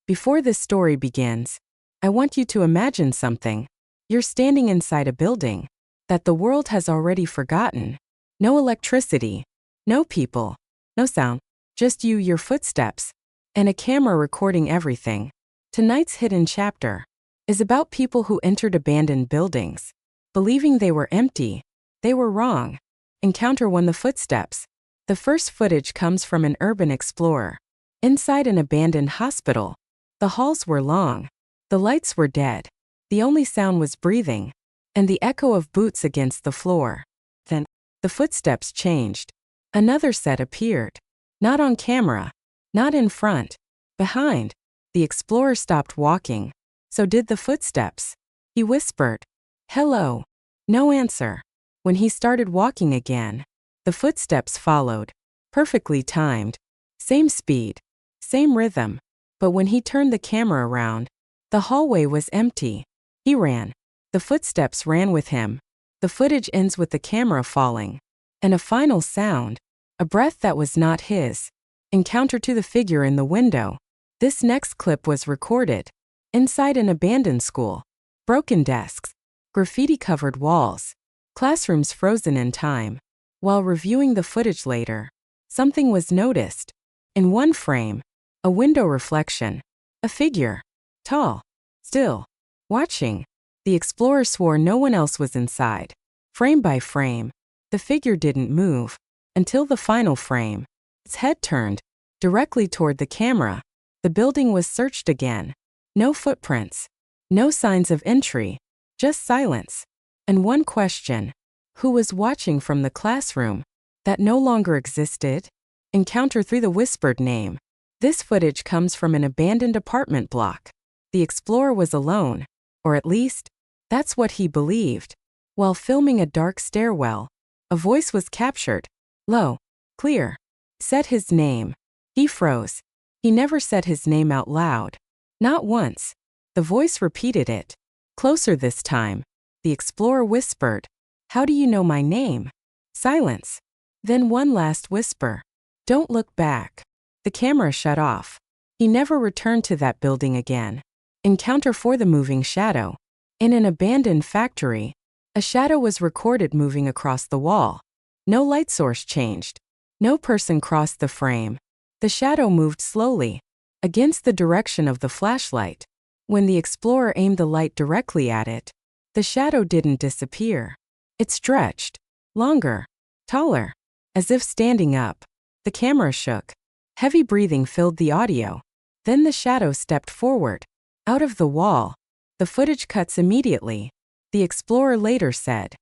Before this story begins, I want you to imagine something. You're standing inside a building that the world has already forgotten. No electricity, no people, no sound, just you, your footsteps, and a camera recording everything. Tonight's hidden chapter is about people who entered abandoned buildings, believing they were empty. They were wrong. Encounter 1: The footsteps. The first footage comes from an urban explorer. Inside an abandoned hospital, the halls were long. The lights were dead. The only sound was breathing and the echo of boots against the floor. Then, the footsteps changed. Another set appeared. Not on camera, not in front, behind. The explorer stopped walking. So did the footsteps. He whispered, "Hello." No answer. When he started walking again, the footsteps followed, perfectly timed. Same speed, same rhythm. But when he turned the camera around, the hallway was empty. He ran. The footsteps ran with him. The footage ends with the camera falling. And a final sound, a breath that was not his. Encounter to the figure in the window. This next clip was recorded inside an abandoned school. Broken desks, graffiti-covered walls, classrooms frozen in time. While reviewing the footage later, something was noticed. In one frame, a window reflection, a figure, tall, still, watching. The explorer swore no one else was inside. Frame by frame, the figure didn't move until the final frame. Its head turned directly toward the camera. The building was searched again. No footprints, no signs of entry, just silence. And one question: who was watching from the classroom that no longer existed? Encounter 3: The whispered name. This footage comes from an abandoned apartment block. The explorer was alone, or at least, that's what he believed. While filming a dark stairwell, a voice was captured. Low, clear. Said his name. He froze. He never said his name out loud. Not once. The voice repeated it. Closer this time. The explorer whispered, "How do you know my name?" Silence. Then one last whisper. "Don't look back." The camera shut off. He never returned to that building again. Encounter 4: The moving shadow. In an abandoned factory, a shadow was recorded moving across the wall. No light source changed. No person crossed the frame. The shadow moved slowly, against the direction of the flashlight. When the explorer aimed the light directly at it, the shadow didn't disappear. It stretched, longer, taller, as if standing up. The camera shook. Heavy breathing filled the audio. Then the shadow stepped forward, out of the wall. The footage cuts immediately. The explorer later said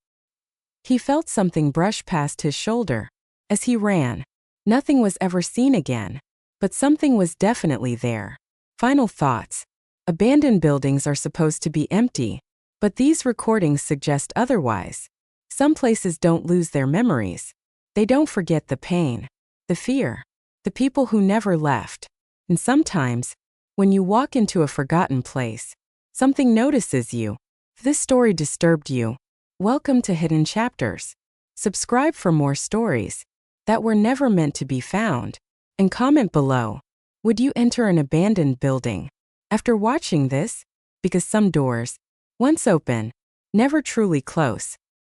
he felt something brush past his shoulder as he ran. Nothing was ever seen again, but something was definitely there. Final thoughts. Abandoned buildings are supposed to be empty, but these recordings suggest otherwise. Some places don't lose their memories. They don't forget the pain, the fear, the people who never left. And sometimes, when you walk into a forgotten place, something notices you. If this story disturbed you, welcome to Hidden Chapters. Subscribe for more stories that were never meant to be found. And comment below, would you enter an abandoned building after watching this? Because some doors, once open, never truly close.